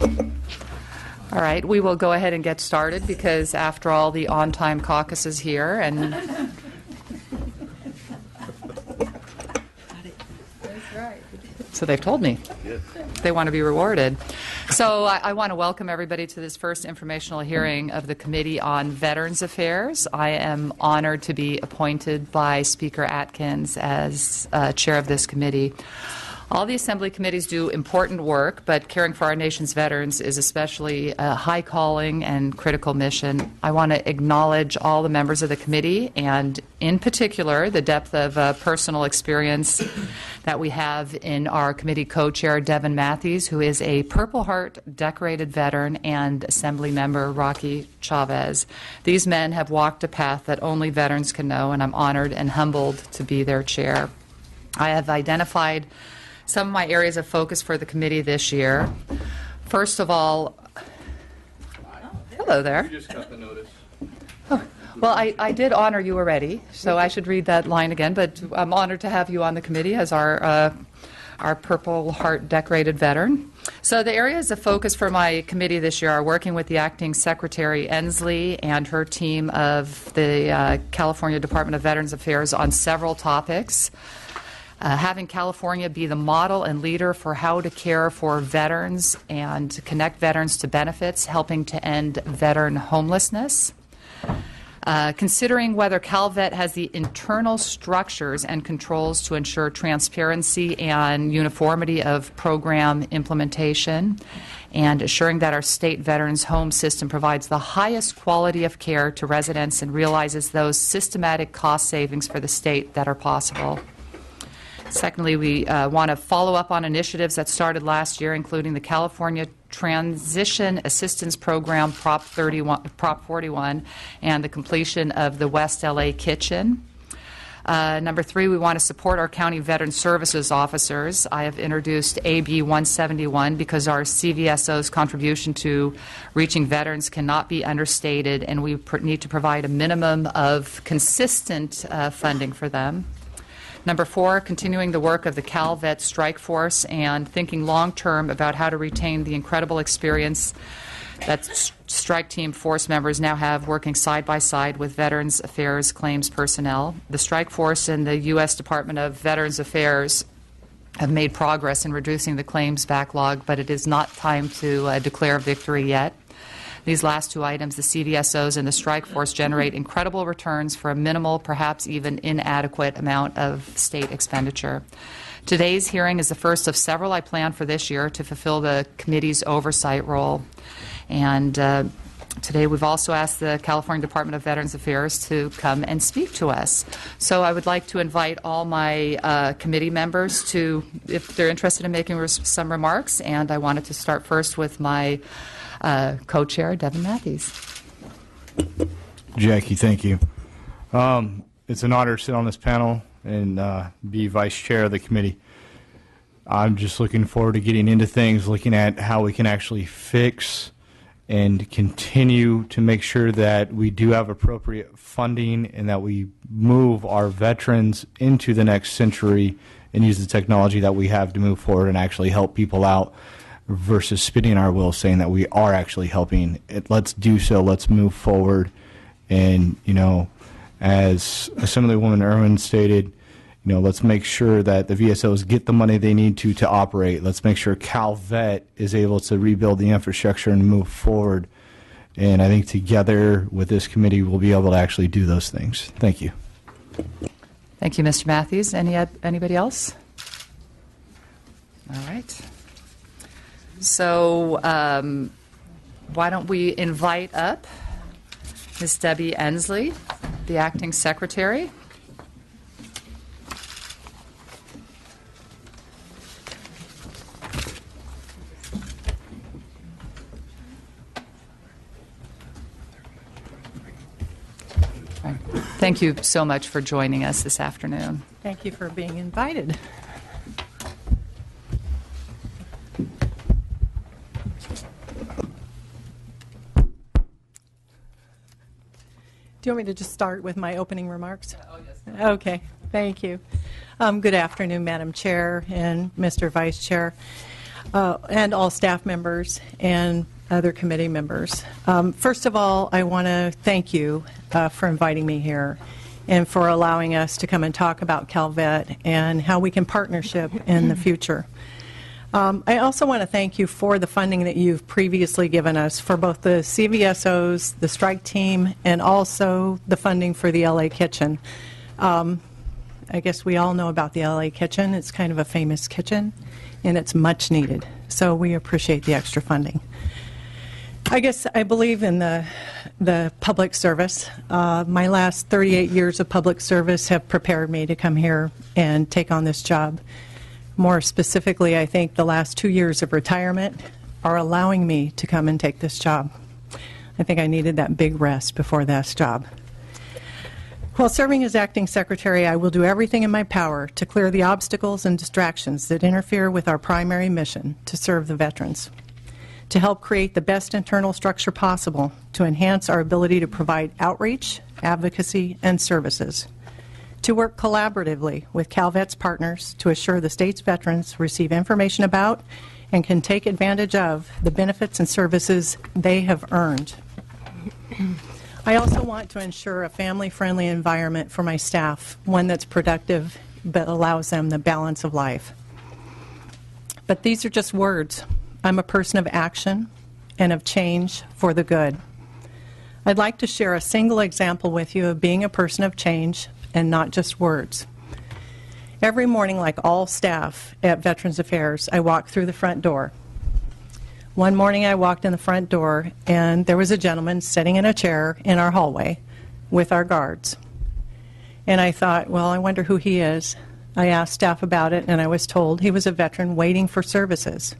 All right, we will go ahead and get started because, after all, the on-time caucus is here, and so they've told me. They want to be rewarded. So I want to welcome everybody to this first informational hearing of the Committee on Veterans Affairs. I am honored to be appointed by Speaker Atkins as chair of this committee. All the Assembly committees do important work, but caring for our nation's veterans is especially a high calling and critical mission. I want to acknowledge all the members of the committee and, in particular, the depth of personal experience that we have in our committee co-chair, Devin Matthews, who is a Purple Heart decorated veteran, and Assembly member Rocky Chavez. These men have walked a path that only veterans can know, and I'm honored and humbled to be their chair. I have identified some of my areas of focus for the committee this year. First of all, hello there. You just got the notice. Oh, well, I did honor you already, so I should read that line again, but I'm honored to have you on the committee as our Purple Heart decorated veteran. So the areas of focus for my committee this year are working with the Acting Secretary Ensley and her team of the California Department of Veterans Affairs on several topics. Having California be the model and leader for how to care for veterans and to connect veterans to benefits, helping to end veteran homelessness. Considering whether CalVet has the internal structures and controls to ensure transparency and uniformity of program implementation, and assuring that our state veterans home system provides the highest quality of care to residents and realizes those systematic cost savings for the state that are possible. Secondly, we want to follow up on initiatives that started last year, including the California Transition Assistance Program, Prop 41, and the completion of the West LA Kitchen. Number three, we want to support our county veteran services officers. I have introduced AB 171 because our CVSO's contribution to reaching veterans cannot be understated, and we need to provide a minimum of consistent funding for them. Number four, continuing the work of the CalVet Strike Force and thinking long-term about how to retain the incredible experience that strike team force members now have working side by side with Veterans Affairs claims personnel. The Strike Force and the U.S. Department of Veterans Affairs have made progress in reducing the claims backlog, but it is not time to declare victory yet. These last two items, the CVSOs and the Strike Force, generate incredible returns for a minimal, perhaps even inadequate amount of state expenditure. Today's hearing is the first of several I plan for this year to fulfill the committee's oversight role. And today we've also asked the California Department of Veterans Affairs to come and speak to us. So I would like to invite all my committee members to, if they're interested in making some remarks, and I wanted to start first with my co-chair, Devin Matthews. Jackie, thank you. It's an honor to sit on this panel and be vice chair of the committee. I'm just looking forward to getting into things, looking at how we can actually fix and continue to make sure that we do have appropriate funding and that we move our veterans into the next century and use the technology that we have to move forward and actually help people out, versus spinning our wheels saying that we are actually helping. Let's do so. Let's move forward. And, you know, as Assemblywoman Irwin stated, you know, let's make sure that the VSOs get the money they need to operate. Let's make sure CalVet is able to rebuild the infrastructure and move forward. And I think together with this committee, we'll be able to actually do those things. Thank you. Thank you, Mr. Matthews. Anybody else? All right. So why don't we invite up Ms. Debbie Ensley, the Acting Secretary. Thank you so much for joining us this afternoon. Thank you for being invited. Do you want me to just start with my opening remarks? Oh, yes. Okay, thank you. Good afternoon, Madam Chair and Mr. Vice Chair. and all staff members and other committee members. First of all, I want to thank you for inviting me here and for allowing us to come and talk about CalVet and how we can partnership in the future. I also want to thank you for the funding that you've previously given us for both the CVSOs, the strike team, and also the funding for the LA Kitchen. I guess we all know about the LA Kitchen. It's kind of a famous kitchen, and it's much needed. So we appreciate the extra funding. I guess I believe in the public service. My last 38 years of public service have prepared me to come here and take on this job. More specifically, I think the last 2 years of retirement are allowing me to come and take this job. I think I needed that big rest before this job. While serving as acting secretary, I will do everything in my power to clear the obstacles and distractions that interfere with our primary mission to serve the veterans, to help create the best internal structure possible to enhance our ability to provide outreach, advocacy, and services, to work collaboratively with CalVet's partners to assure the state's veterans receive information about and can take advantage of the benefits and services they have earned. I also want to ensure a family-friendly environment for my staff, one that's productive but allows them the balance of life. But these are just words. I'm a person of action and of change for the good. I'd like to share a single example with you of being a person of change and not just words. Every morning, like all staff at Veterans Affairs, I walk through the front door. One morning I walked in the front door and there was a gentleman sitting in a chair in our hallway with our guards. And I thought, well, I wonder who he is. I asked staff about it and I was told he was a veteran waiting for services.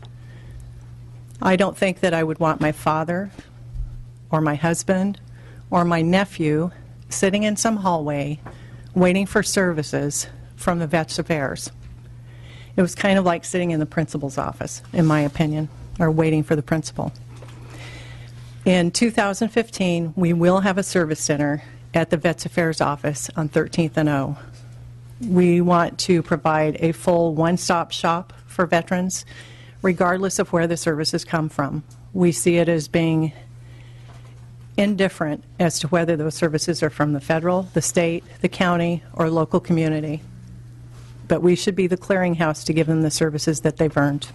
I don't think that I would want my father or my husband or my nephew sitting in some hallway waiting for services from the Vets Affairs. It was kind of like sitting in the principal's office, in my opinion, or waiting for the principal. In 2015, we will have a service center at the Vets Affairs office on 13th and O. We want to provide a full one-stop shop for veterans, regardless of where the services come from. We see it as being indifferent as to whether those services are from the federal, the state, the county, or local community. But we should be the clearinghouse to give them the services that they've earned.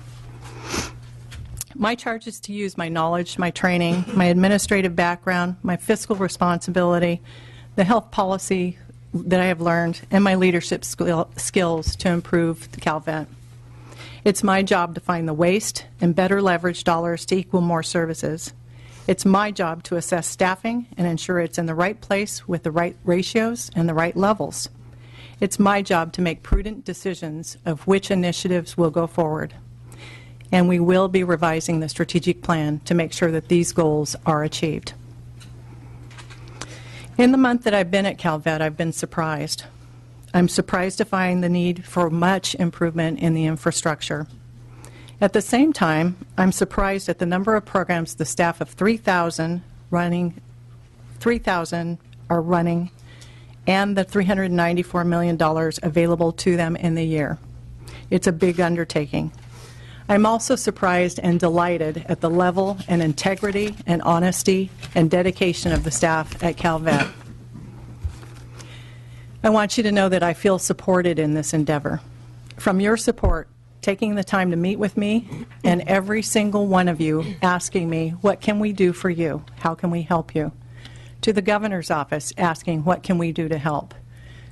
My charge is to use my knowledge, my training, my administrative background, my fiscal responsibility, the health policy that I have learned, and my leadership skills to improve the CalVet. It's my job to find the waste and better leverage dollars to equal more services. It's my job to assess staffing and ensure it's in the right place with the right ratios and the right levels. It's my job to make prudent decisions of which initiatives will go forward. And we will be revising the strategic plan to make sure that these goals are achieved. In the month that I've been at CalVet, I've been surprised. I'm surprised to find the need for much improvement in the infrastructure. At the same time, I'm surprised at the number of programs the staff of 3,000 are running and the $394 million available to them in the year. It's a big undertaking. I'm also surprised and delighted at the level and integrity and honesty and dedication of the staff at CalVet. I want you to know that I feel supported in this endeavor. From your support, taking the time to meet with me, and every single one of you asking me, what can we do for you? How can we help you? To the governor's office asking, what can we do to help?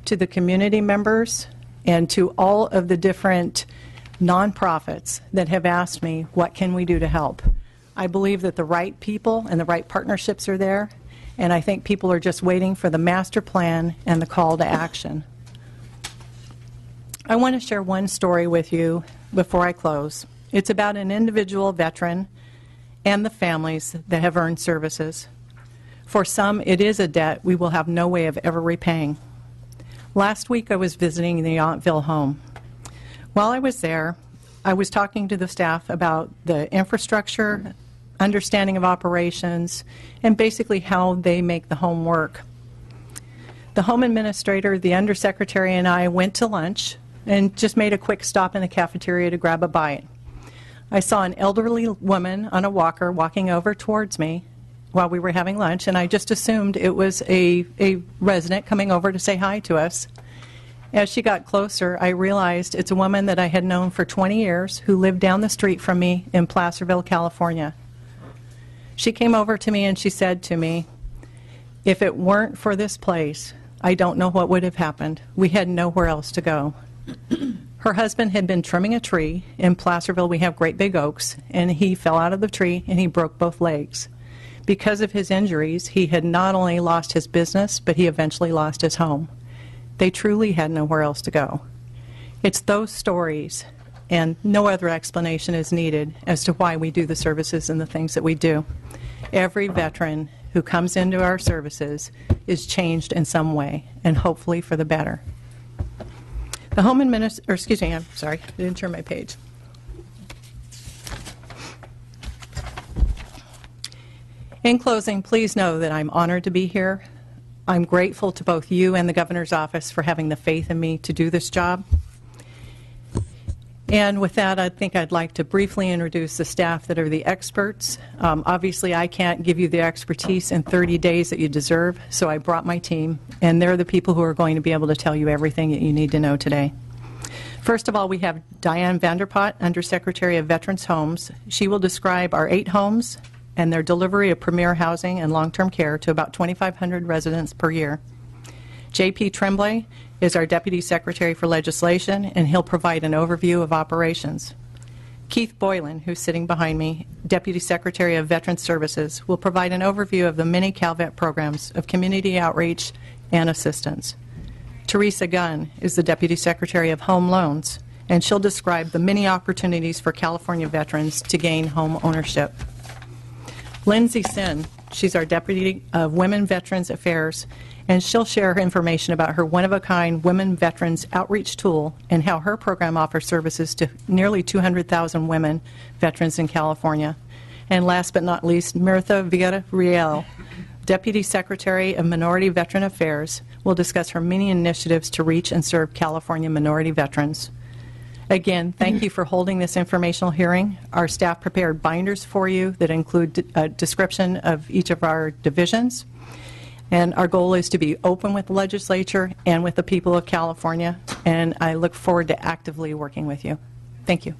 To the community members and to all of the different nonprofits that have asked me, what can we do to help? I believe that the right people and the right partnerships are there, and I think people are just waiting for the master plan and the call to action. I want to share one story with you before I close. It's about an individual veteran and the families that have earned services. For some, it is a debt we will have no way of ever repaying. Last week, I was visiting the Yountville home. While I was there, I was talking to the staff about the infrastructure, understanding of operations, and basically how they make the home work. The home administrator, the undersecretary, and I went to lunch and just made a quick stop in the cafeteria to grab a bite. I saw an elderly woman on a walker walking over towards me while we were having lunch, and I just assumed it was a resident coming over to say hi to us. As she got closer, I realized it's a woman that I had known for 20 years who lived down the street from me in Placerville, California. She came over to me and she said to me, "If it weren't for this place, I don't know what would have happened. We had nowhere else to go." Her husband had been trimming a tree. In Placerville, we have great big oaks, and he fell out of the tree and he broke both legs. Because of his injuries, he had not only lost his business, but he eventually lost his home. They truly had nowhere else to go. It's those stories, and no other explanation is needed as to why we do the services and the things that we do. Every veteran who comes into our services is changed in some way, and hopefully for the better. The home administrator, excuse me, I'm sorry, I didn't turn my page. In closing, please know that I'm honored to be here. I'm grateful to both you and the Governor's Office for having the faith in me to do this job. And with that, I think I'd like to briefly introduce the staff that are the experts. Obviously, I can't give you the expertise in 30 days that you deserve, so I brought my team, and they're the people who are going to be able to tell you everything that you need to know today. First of all, we have Diane Vanderpot, Undersecretary of Veterans Homes. She will describe our 8 homes and their delivery of premier housing and long-term care to about 2,500 residents per year. J.P. Tremblay is our Deputy Secretary for Legislation, and he'll provide an overview of operations. Keith Boylan, who's sitting behind me, Deputy Secretary of Veterans Services, will provide an overview of the many CalVet programs of community outreach and assistance. Teresa Gunn is the Deputy Secretary of Home Loans, and she'll describe the many opportunities for California veterans to gain home ownership. Lindsay Sin, she's our Deputy of Women Veterans Affairs, and she'll share information about her one-of-a-kind Women Veterans Outreach Tool and how her program offers services to nearly 200,000 women veterans in California. And last but not least, Mirtha Villarreal, Deputy Secretary of Minority Veteran Affairs, will discuss her many initiatives to reach and serve California minority veterans. Again, thank you for holding this informational hearing. Our staff prepared binders for you that include a description of each of our divisions. And our goal is to be open with the legislature and with the people of California, and I look forward to actively working with you. Thank you.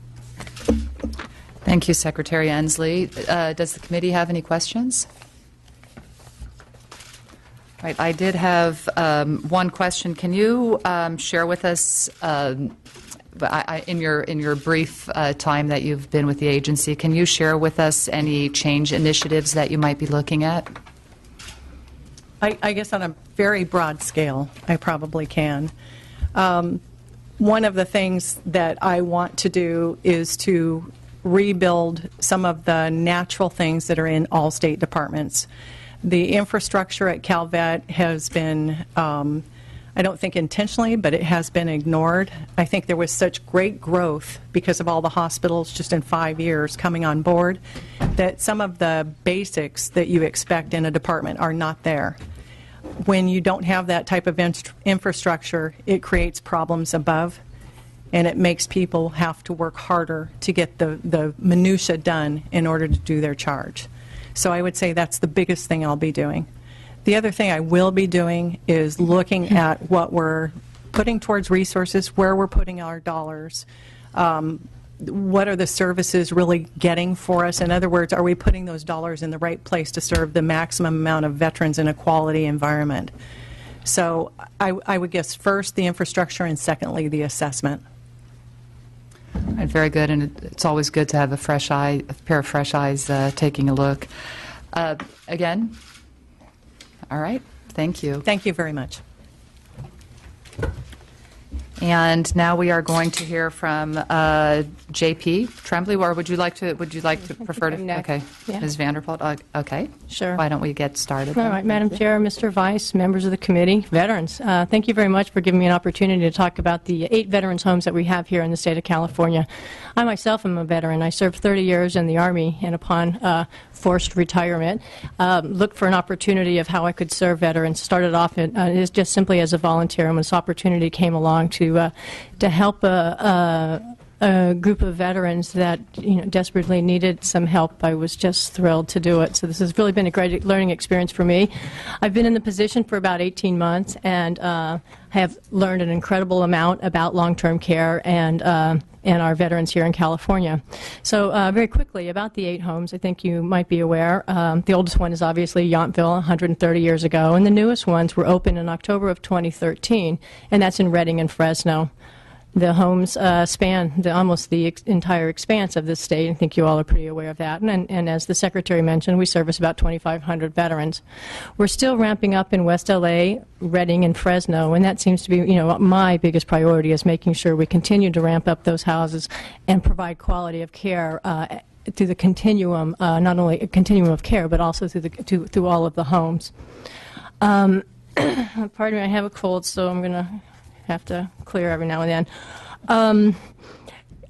Thank you, Secretary Ensley. Does the committee have any questions? Right, I did have one question. Can you share with us, in your brief time that you've been with the agency, can you share with us any change initiatives that you might be looking at? I guess on a very broad scale, I probably can. One of the things that I want to do is to rebuild some of the natural things that are in all state departments. The infrastructure at CalVet has been, I don't think intentionally, but it has been ignored. I think there was such great growth because of all the hospitals just in 5 years coming on board that some of the basics that you expect in a department are not there. When you don't have that type of infrastructure, it creates problems above, and it makes people have to work harder to get the minutia done in order to do their charge. So I would say that's the biggest thing I'll be doing. The other thing I will be doing is looking at what we're putting towards resources, where we're putting our dollars, what are the services really getting for us? In other words, are we putting those dollars in the right place to serve the maximum amount of veterans in a quality environment? So I would guess first the infrastructure and secondly the assessment. Right, very good, and it's always good to have a pair of fresh eyes taking a look. Again, all right, thank you. Thank you very much. And now we are going to hear from J.P. Tremblay, or would you like to prefer to? next. Okay, Yeah. Ms. Vanderpult. Okay, Sure. Why don't we get started? All then? right, Madam Chair, Mr. Vice, members of the committee, veterans, thank you very much for giving me an opportunity to talk about the 8 veterans homes that we have here in the state of California. I myself am a veteran. I served 30 years in the Army, and upon forced retirement, looked for an opportunity of how I could serve veterans. Started off as just simply as a volunteer, and when this opportunity came along to help a group of veterans that desperately needed some help, I was just thrilled to do it. So this has really been a great learning experience for me. I've been in the position for about 18 months and have learned an incredible amount about long-term care and our veterans here in California. So very quickly, about the 8 homes, I think you might be aware. The oldest one is obviously Yountville, 130 years ago, and the newest ones were opened in October of 2013, and that's in Redding and Fresno. The homes span almost the entire expanse of this state. I think you all are pretty aware of that. And as the Secretary mentioned, we service about 2,500 veterans. We're still ramping up in West LA, Redding, and Fresno, and that seems to be, my biggest priority is making sure we continue to ramp up those houses and provide quality of care through the continuum, not only a continuum of care, but also through all of the homes. Pardon me, I have a cold, so I'm going to have to clear every now and then.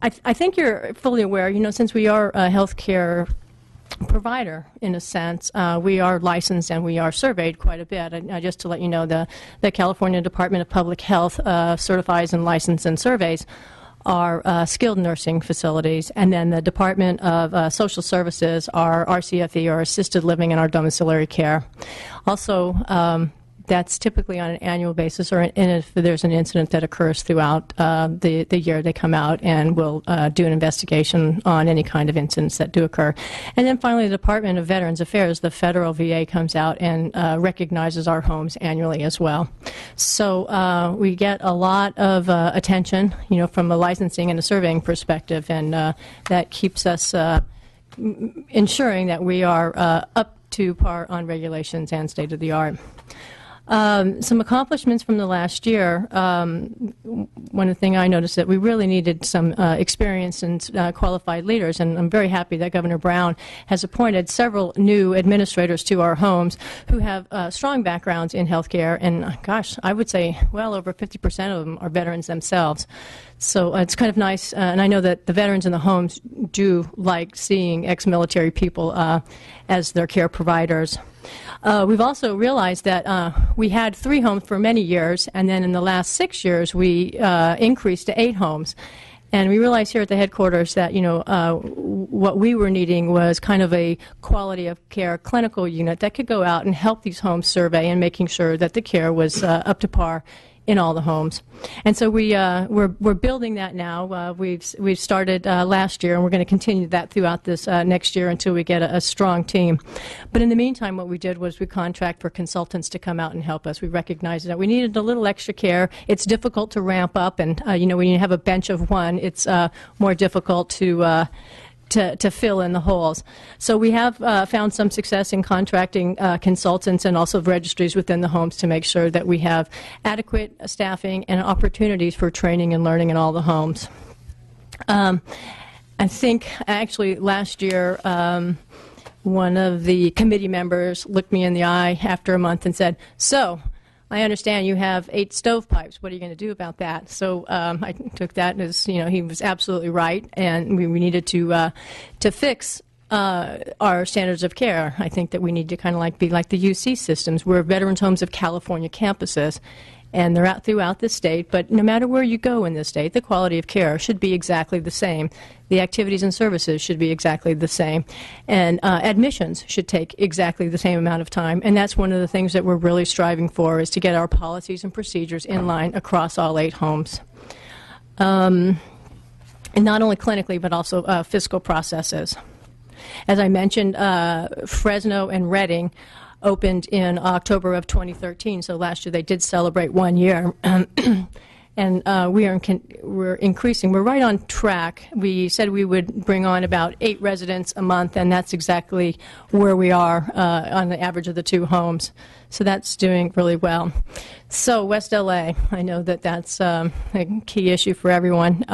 I think you're fully aware, since we are a healthcare provider, in a sense, we are licensed and we are surveyed quite a bit. Just to let you know, the California Department of Public Health certifies and licenses and surveys our skilled nursing facilities, and then the Department of Social Services, our RCFE, or assisted living, and our domiciliary care. Also, that's typically on an annual basis, or if there's an incident that occurs throughout the year, they come out and will do an investigation on any kind of incidents that do occur. And then finally, the Department of Veterans Affairs, the federal VA, comes out and recognizes our homes annually as well. So we get a lot of attention, from a licensing and a surveying perspective, and that keeps us ensuring that we are up to par on regulations and state of the art. Some accomplishments from the last year. One of the things I noticed that we really needed some experienced and qualified leaders, and I'm very happy that Governor Brown has appointed several new administrators to our homes who have strong backgrounds in healthcare, and gosh, I would say well over 50% of them are veterans themselves. So it's kind of nice, and I know that the veterans in the homes do like seeing ex-military people as their care providers. We've also realized that we had 3 homes for many years, and then in the last 6 years we increased to 8 homes. And we realized here at the headquarters that, what we were needing was kind of a quality of care clinical unit that could go out and help these homes survey and making sure that the care was up to par in all the homes. And so we're building that now. We've started last year, and we're going to continue that throughout this next year until we get a strong team. But in the meantime, what we did was we contract for consultants to come out and help us. We recognized that we needed a little extra care. It's difficult to ramp up, and when you have a bench of one, it's more difficult to fill in the holes. So we have found some success in contracting consultants and also registries within the homes to make sure that we have adequate staffing and opportunities for training and learning in all the homes. I think actually last year one of the committee members looked me in the eye after a month and said, "So, I understand you have 8 stovepipes. What are you going to do about that?" So I took that as, he was absolutely right, and we needed to fix our standards of care. I think that we need to kind of be like the UC systems. We're Veterans Homes of California campuses, and they're out throughout the state, but no matter where you go in the state, the quality of care should be exactly the same. The activities and services should be exactly the same. And admissions should take exactly the same amount of time. And that's one of the things that we're really striving for, is to get our policies and procedures in line across all 8 homes. And not only clinically, but also fiscal processes. As I mentioned, Fresno and Redding opened in October of 2013, so last year they did celebrate 1 year. And we're increasing. We're right on track. We said we would bring on about 8 residents a month, and that's exactly where we are on the average of the 2 homes. So that's doing really well. So West LA, I know that that's a key issue for everyone.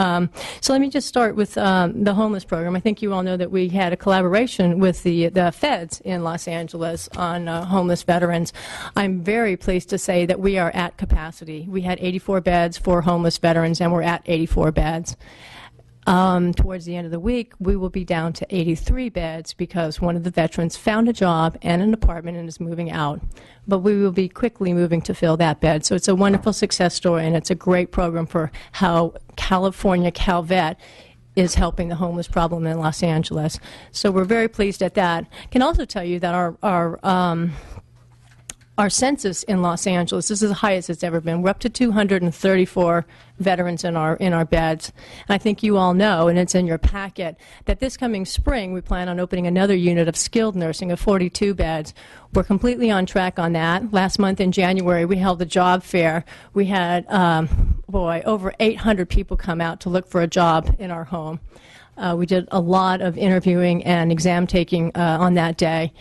So let me just start with the homeless program. I think you all know that we had a collaboration with the feds in Los Angeles on homeless veterans. I'm very pleased to say that we are at capacity. We had 84 beds for homeless veterans, and we're at 84 beds. Towards the end of the week, we will be down to 83 beds because one of the veterans found a job and an apartment and is moving out. But we will be quickly moving to fill that bed. So it's a wonderful success story, and it's a great program for how California CalVet is helping the homeless problem in Los Angeles. So we're very pleased at that. Can also tell you that our census in Los Angeles, this is the highest it's ever been. We're up to 234 veterans in our beds. And I think you all know, and it's in your packet, that this coming spring we plan on opening another unit of skilled nursing of 42 beds. We're completely on track on that. Last month in January we held a job fair. We had, over 800 people come out to look for a job in our home. We did a lot of interviewing and exam taking on that day.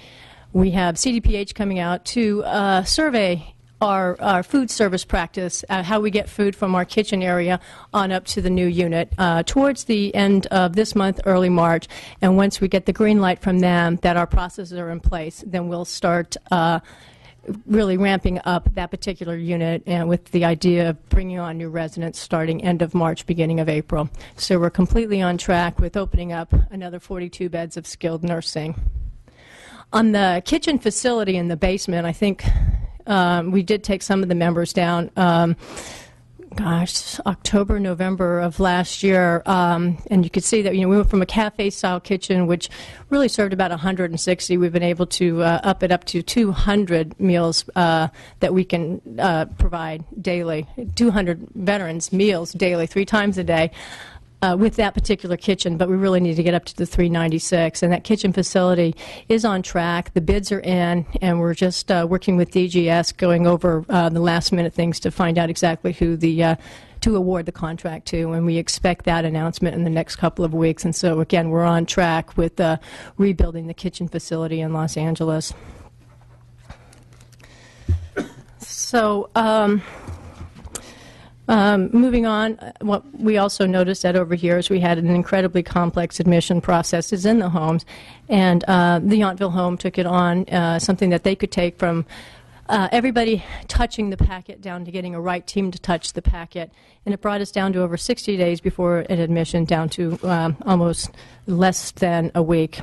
We have CDPH coming out to survey our food service practice, how we get food from our kitchen area on up to the new unit towards the end of this month, early March. And once we get the green light from them that our processes are in place, then we'll start really ramping up that particular unit, and with the idea of bringing on new residents starting end of March, beginning of April. So we're completely on track with opening up another 42 beds of skilled nursing. On the kitchen facility in the basement, I think we did take some of the members down, October, November of last year, and you could see that we went from a cafe-style kitchen, which really served about 160. We've been able to up it up to 200 meals that we can provide daily, 200 veterans meals daily, 3 times a day. With that particular kitchen, but we really need to get up to the 396. And that kitchen facility is on track. The bids are in, and we're just working with DGS, going over the last-minute things to find out exactly who to award the contract to. And we expect that announcement in the next couple of weeks. And so, again, we're on track with rebuilding the kitchen facility in Los Angeles. So, moving on, what we also noticed that over here is we had an incredibly complex admission processes in the homes, and the Yountville home took it on, something that they could take from everybody touching the packet down to getting a right team to touch the packet, and it brought us down to over 60 days before an admission, down to almost less than a week.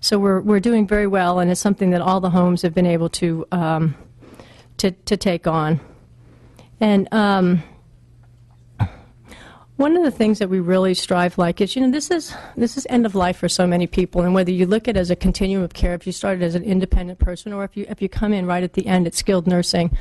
So we're doing very well, and it's something that all the homes have been able to take on. And one of the things that we really strive like is, this is end of life for so many people, and whether you look at it as a continuum of care, if you started as an independent person, or if you come in right at the end at skilled nursing,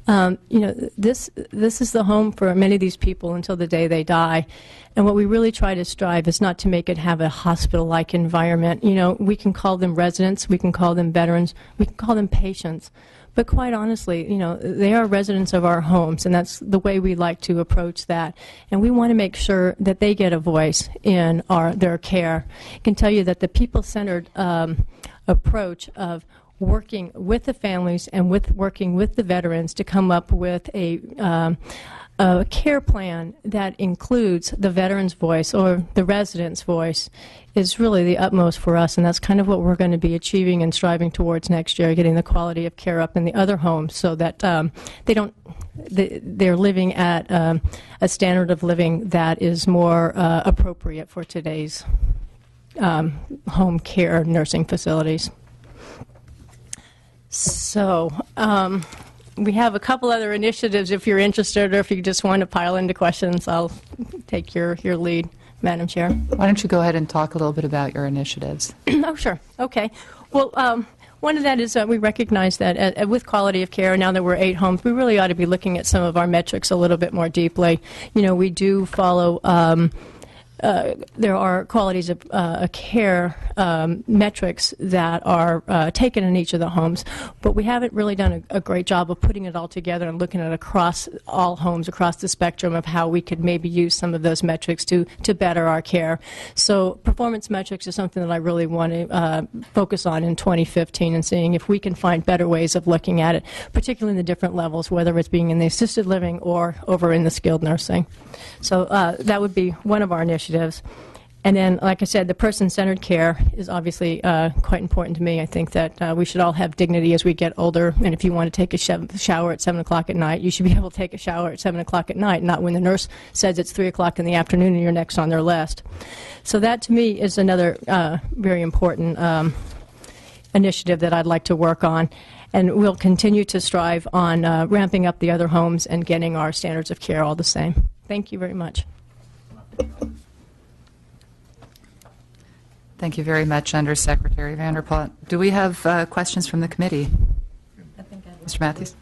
this is the home for many of these people until the day they die. And what we really try to strive is not to make it have a hospital-like environment. We can call them residents, we can call them veterans, we can call them patients. But quite honestly, they are residents of our homes, and that's the way we like to approach that. And we want to make sure that they get a voice in their care. I can tell you that the people-centered approach of working with the families and working with the veterans to come up with a care plan that includes the veteran's voice or the resident's voice is really the utmost for us, and that's kind of what we're going to be achieving and striving towards next year, getting the quality of care up in the other homes so that they're living at a standard of living that is more appropriate for today's home care nursing facilities. So we have a couple other initiatives if you're interested, or if you just want to pile into questions, I'll take your lead, Madam Chair. Why don't you go ahead and talk a little bit about your initiatives? Oh, sure. Okay. Well, one of that is we recognize that with quality of care, now that we're 8 homes, we really ought to be looking at some of our metrics a little bit more deeply. We do follow there are qualities of care metrics that are taken in each of the homes, but we haven't really done a great job of putting it all together and looking at across all homes, across the spectrum of how we could maybe use some of those metrics to better our care. So performance metrics is something that I really want to focus on in 2015, and seeing if we can find better ways of looking at it, particularly in the different levels, whether it's being in the assisted living or over in the skilled nursing. So that would be one of our initiatives. And then, like I said, the person-centered care is obviously quite important to me. I think that we should all have dignity as we get older, and if you want to take a shower at 7 o'clock at night, you should be able to take a shower at 7 o'clock at night, not when the nurse says it's 3 o'clock in the afternoon and you're next on their list. So that, to me, is another very important initiative that I'd like to work on. And we'll continue to strive on ramping up the other homes and getting our standards of care all the same. Thank you very much. Thank you very much, Undersecretary Vanderplat. Do we have questions from the committee? Mr. Matthews?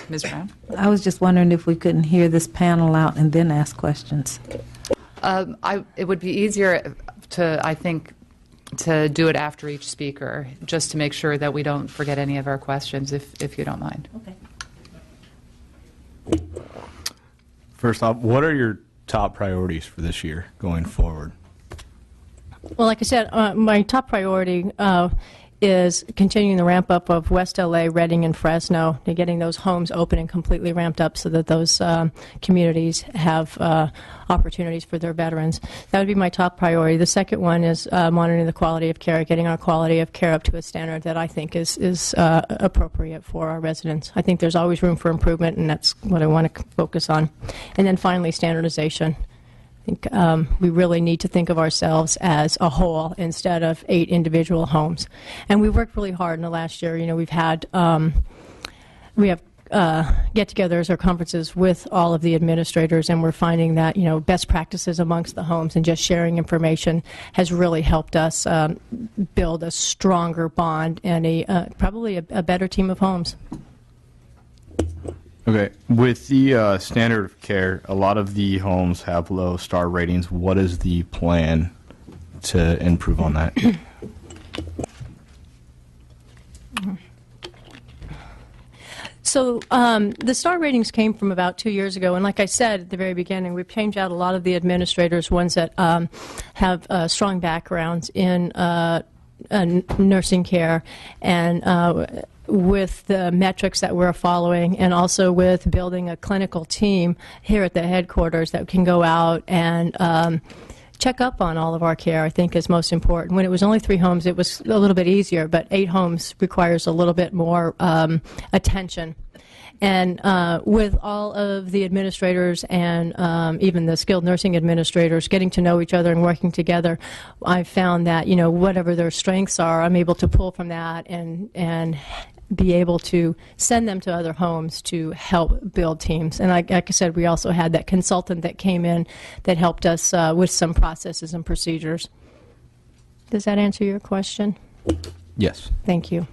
Ms. Brown? I was just wondering if we couldn't hear this panel out and then ask questions. It would be easier to, I think, to do it after each speaker, just to make sure that we don't forget any of our questions, if you don't mind. Okay. First off, what are your top priorities for this year going forward? Well, like I said, my top priority is continuing the ramp up of West LA, Redding, and Fresno, and getting those homes open and completely ramped up so that those communities have opportunities for their veterans. That would be my top priority. The second one is monitoring the quality of care, getting our quality of care up to a standard that I think is appropriate for our residents. I think there's always room for improvement, and that's what I want to focus on. And then finally, standardization. I think we really need to think of ourselves as a whole instead of 8 individual homes. And we worked really hard in the last year. You know, we've had we have get-togethers or conferences with all of the administrators, and we're finding that, you know, best practices amongst the homes and just sharing information has really helped us build a stronger bond and probably a better team of homes. Okay, with the standard of care, a lot of the homes have low star ratings. What is the plan to improve on that? So the star ratings came from about 2 years ago, and like I said at the very beginning, we've changed out a lot of the administrators, ones that have strong backgrounds in nursing care, and with the metrics that we're following, and also with building a clinical team here at the headquarters that can go out and check up on all of our care, I think, is most important. When it was only 3 homes, it was a little bit easier, but 8 homes requires a little bit more attention. And with all of the administrators and even the skilled nursing administrators getting to know each other and working together, I've found that, you know, whatever their strengths are, I'm able to pull from that and be able to send them to other homes to help build teams. And like I said, we also had that consultant that came in that helped us with some processes and procedures. Does that answer your question? Yes. Thank you.